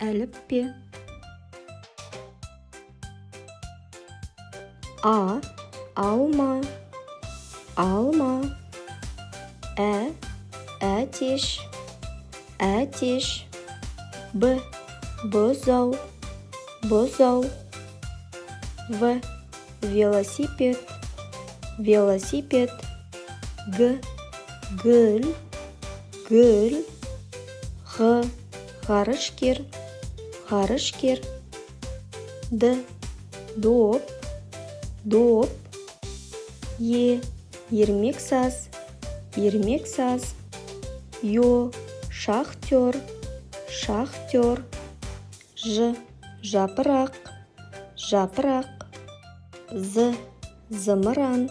әліппе. А алма, алма. Әтеш, әтеш. Бұзау, бұзау. Велосипед, велосипед. Гүл, гүл. Ғарышкер, ғарышкер. Доп, доп. Ермексаз, ермексаз. Шахтер, шахтер. Жапырақ, жапырақ. Зымыран,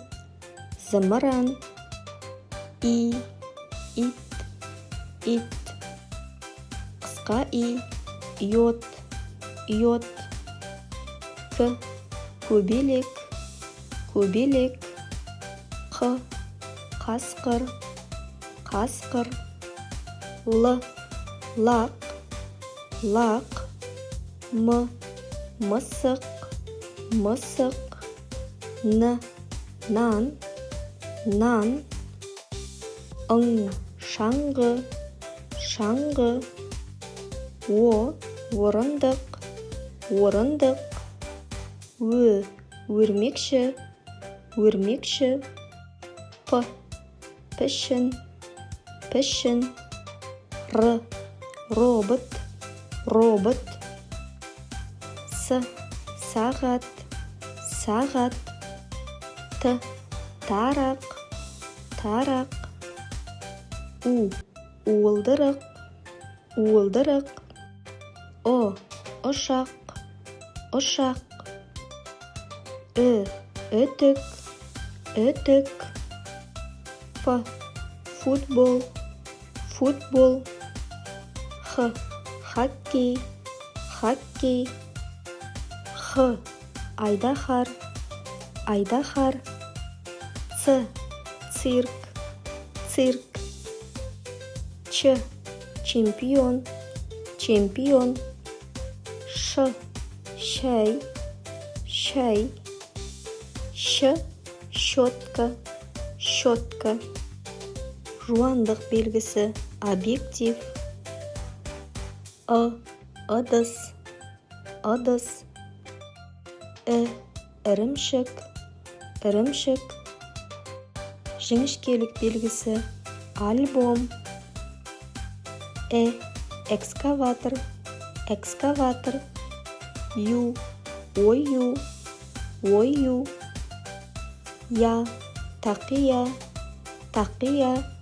зымыран. Ит, ит. Қысқа йод, йод. Көбелек, көбелек. Қасқыр, қасқыр. Лақ, лақ. Мысық, мысық. Нан, нан. Шаңғы, шаңғы. Орындық, орындық. Өрмекші, өрмекші. Пішін, пішін. Робот, робот. Сағат, сағат. Тарақ, тарақ. Уылдырық, уылдырық. Ұшақ, ұшақ. Үтік, үтік. Футбол, футбол. Хоккей, хоккей. Айдахар, айдахар. Цирк, цирк. Чемпион, чемпион. Шай, шай. Щетка, щетка. Жуандық белгісі объектив. Ыдыс, ыдыс. Ірімшік, ірімшік. Жіңішкелік белгісі альбом. Экскаватор, экскаватор. Ою, ою. Тақия, тақия.